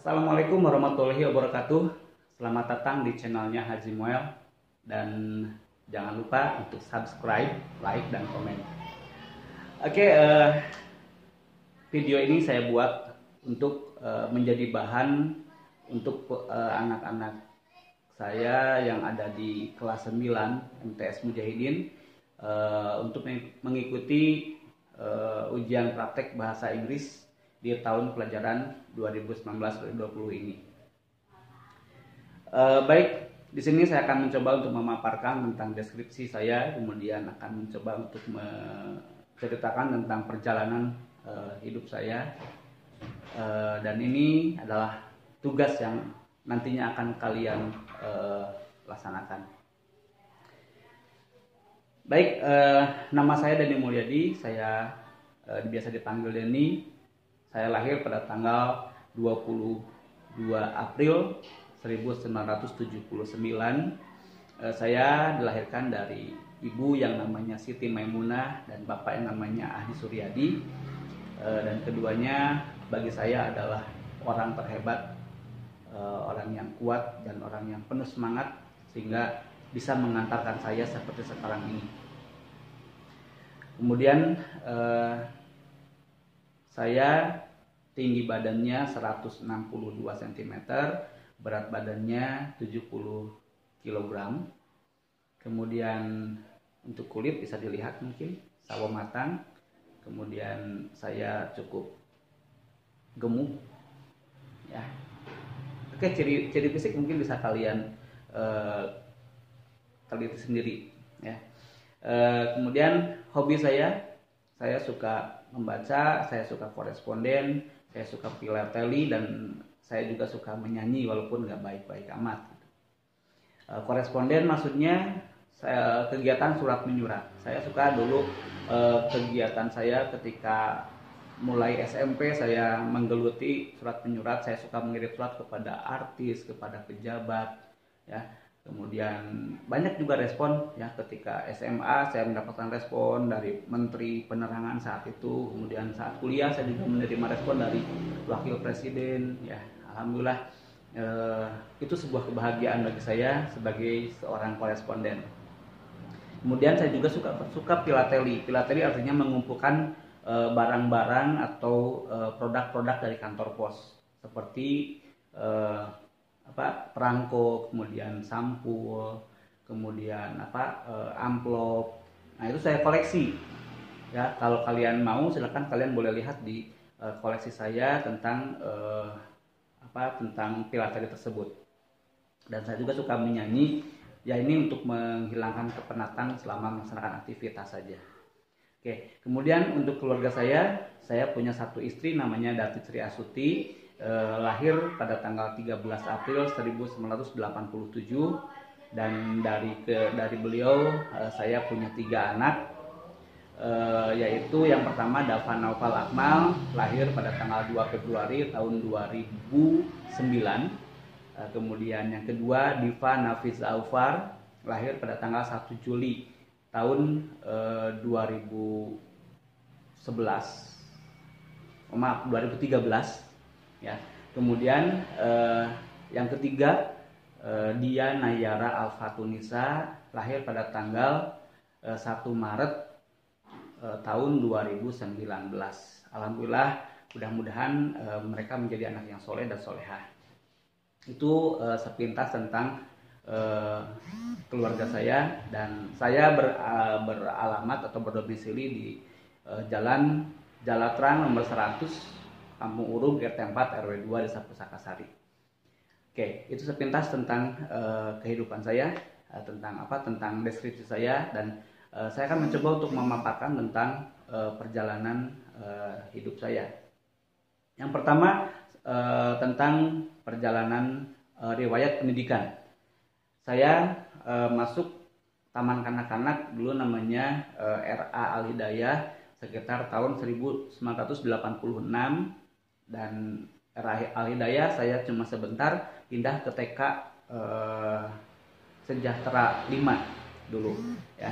Assalamualaikum warahmatullahi wabarakatuh. Selamat datang di channelnya Haji Muel. Dan jangan lupa untuk subscribe, like, dan komen. Oke, video ini saya buat untuk menjadi bahan untuk anak-anak saya yang ada di kelas 9 MTS Mujahidin untuk mengikuti ujian praktek bahasa Inggris di tahun pelajaran 2019-2020 ini. Baik, di sini saya akan mencoba untuk memaparkan tentang deskripsi saya, kemudian akan mencoba untuk menceritakan tentang perjalanan hidup saya, dan ini adalah tugas yang nantinya akan kalian laksanakan. Baik, nama saya Denny Mulyadi, saya biasa dipanggil Denny. Saya lahir pada tanggal 22 April 1979. Saya dilahirkan dari ibu yang namanya Siti Maimunah dan bapak yang namanya Ahdi Suryadi. Dan keduanya bagi saya adalah orang terhebat, orang yang kuat dan orang yang penuh semangat sehingga bisa mengantarkan saya seperti sekarang ini. Kemudian saya tinggi badannya 162 cm, berat badannya 70 kg. Kemudian untuk kulit bisa dilihat mungkin sawo matang. Kemudian saya cukup gemuk, ya. Oke, ciri fisik mungkin bisa kalian teliti sendiri, ya. Kemudian hobi saya suka membaca, saya suka koresponden, saya suka filateli, dan saya juga suka menyanyi walaupun nggak baik-baik amat. Koresponden maksudnya kegiatan surat menyurat. Saya suka dulu kegiatan saya ketika mulai SMP, saya menggeluti surat menyurat. Saya suka mengirim surat kepada artis, kepada pejabat, ya. Kemudian banyak juga respon, ya. Ketika SMA saya mendapatkan respon dari Menteri Penerangan saat itu. Kemudian saat kuliah saya juga menerima respon dari Wakil Presiden, ya. Alhamdulillah, itu sebuah kebahagiaan bagi saya sebagai seorang koresponden. Kemudian saya juga suka filateli. Filateli artinya mengumpulkan barang-barang atau produk-produk dari kantor pos seperti perangko, kemudian sampul, kemudian amplop. Nah, itu saya koleksi, ya. Kalau kalian mau silakan kalian boleh lihat di koleksi saya tentang tentang filateli tersebut. Dan saya juga suka menyanyi, ya, ini untuk menghilangkan kepenatan selama melaksanakan aktivitas saja. Oke, kemudian untuk keluarga saya punya satu istri namanya Dati Sri Asuti. Lahir pada tanggal 13 April 1987, dan dari beliau saya punya 3 anak, yaitu yang pertama Dava Naufal Akmal, lahir pada tanggal 2 Februari tahun 2009. Kemudian yang kedua Diva Nafiz Aufar, lahir pada tanggal 1 Juli tahun 2013, ya. Kemudian yang ketiga Dia Nayara Alfatunisa, lahir pada tanggal 1 Maret tahun 2019. Alhamdulillah, mudah-mudahan mereka menjadi anak yang soleh dan solehah. Itu sepintas tentang keluarga saya, dan saya beralamat atau berdomisili di Jalan Jalatrang nomor 100, Kampung Urung, RT 4 RW 2, Desa Pusakasari. Oke, itu sepintas tentang kehidupan saya, tentang deskripsi saya, dan saya akan mencoba untuk memaparkan tentang perjalanan hidup saya. Yang pertama tentang perjalanan riwayat pendidikan. Saya masuk Taman Kanak-kanak dulu namanya RA Al Hidayah sekitar tahun 1986, dan RA Al Hidayah saya cuma sebentar, pindah ke TK Sejahtera 5 dulu, ya.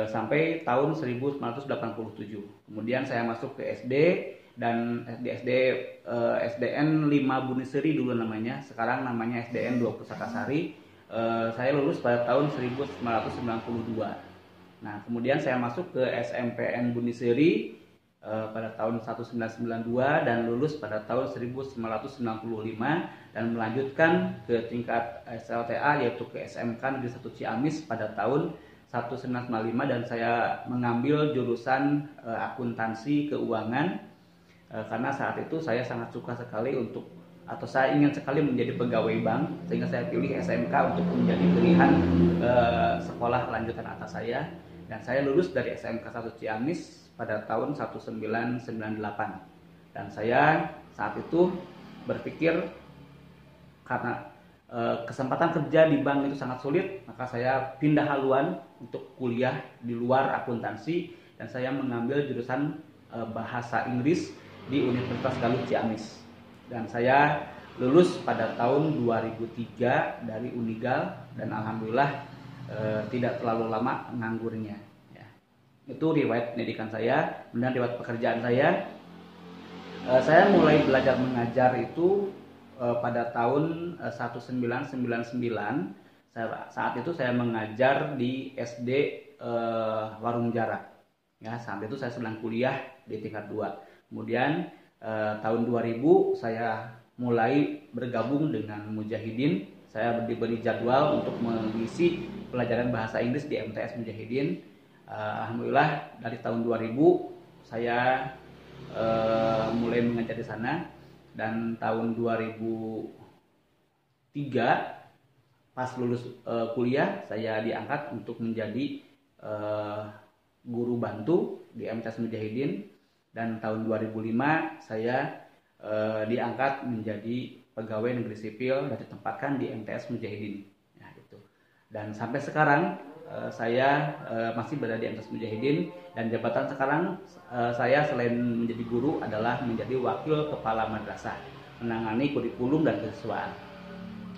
Sampai tahun 1987. Kemudian saya masuk ke SD dan di SDN 5 Buniseri dulu namanya, sekarang namanya SDN 2 Pusakasari. Saya lulus pada tahun 1992. Nah, kemudian saya masuk ke SMPN Buniseri pada tahun 1992 dan lulus pada tahun 1995 dan melanjutkan ke tingkat SLTA yaitu ke SMK Negeri 1 Ciamis pada tahun 1995 dan saya mengambil jurusan akuntansi keuangan karena saat itu saya sangat suka sekali saya ingin sekali menjadi pegawai bank, sehingga saya pilih SMK untuk menjadi pilihan sekolah lanjutan atas saya, dan saya lulus dari SMK 1 Ciamis pada tahun 1998. Dan saya saat itu berpikir karena kesempatan kerja di bank itu sangat sulit, maka saya pindah haluan untuk kuliah di luar akuntansi dan saya mengambil jurusan bahasa Inggris di Universitas Galuh Ciamis. Dan saya lulus pada tahun 2003 dari Unigal dan alhamdulillah tidak terlalu lama menganggurnya. Ya. Itu riwayat pendidikan saya. Kemudian riwayat pekerjaan saya. Saya mulai belajar mengajar itu pada tahun 1999. Saat itu saya mengajar di SD Warung Jarak. Ya, saat itu saya sedang kuliah di tingkat 2. Kemudian tahun 2000 saya mulai bergabung dengan Mujahidin. Saya diberi jadwal untuk mengisi pelajaran bahasa Inggris di MTS Mujahidin. Alhamdulillah dari tahun 2000 saya mulai mengajar di sana, dan tahun 2003 pas lulus kuliah saya diangkat untuk menjadi guru bantu di MTS Mujahidin. Dan tahun 2005 saya diangkat menjadi pegawai negeri sipil dan ditempatkan di MTS Mujahidin. Nah, gitu. Dan sampai sekarang saya masih berada di MTS Mujahidin, dan jabatan sekarang saya selain menjadi guru adalah menjadi wakil kepala madrasah, menangani kurikulum dan kesiswaan.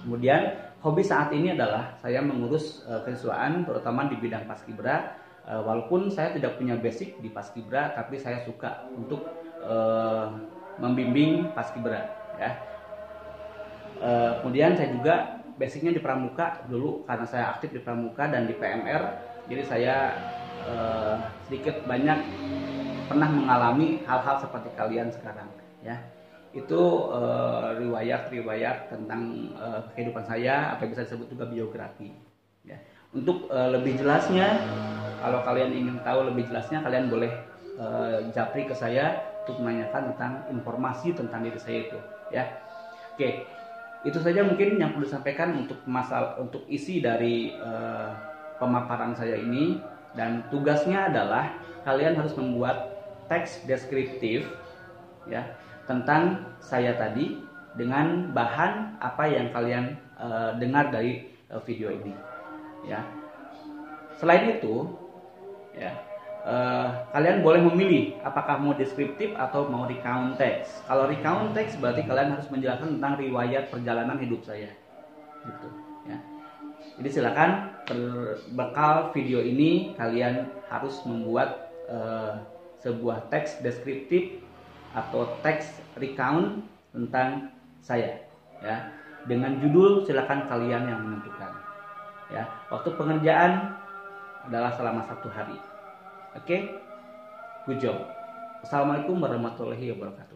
Kemudian hobi saat ini adalah saya mengurus kesiswaan terutama di bidang paskibra. Walaupun saya tidak punya basic di paskibra, tapi saya suka untuk membimbing paskibra. Ya. Kemudian saya juga basicnya di pramuka dulu karena saya aktif di pramuka dan di PMR, jadi saya sedikit banyak pernah mengalami hal-hal seperti kalian sekarang. Ya. Itu riwayat tentang kehidupan saya, atau bisa disebut juga biografi. Ya. Untuk lebih jelasnya, kalau kalian ingin tahu lebih jelasnya, kalian boleh japri ke saya untuk menanyakan tentang informasi tentang diri saya itu. Ya, oke, itu saja mungkin yang perlu disampaikan untuk isi dari pemaparan saya ini. Dan tugasnya adalah kalian harus membuat teks deskriptif, ya, tentang saya tadi dengan bahan apa yang kalian dengar dari video ini. Ya. Selain itu, ya, kalian boleh memilih apakah mau deskriptif atau mau recount text. Kalau recount text berarti kalian harus menjelaskan tentang riwayat perjalanan hidup saya, gitu. Ya. Jadi silakan berbekal video ini kalian harus membuat sebuah teks deskriptif atau teks recount tentang saya. Ya. Dengan judul silakan kalian yang menentukan. Ya, waktu pengerjaan adalah selama 1 hari. Oke, good job. Assalamualaikum warahmatullahi wabarakatuh.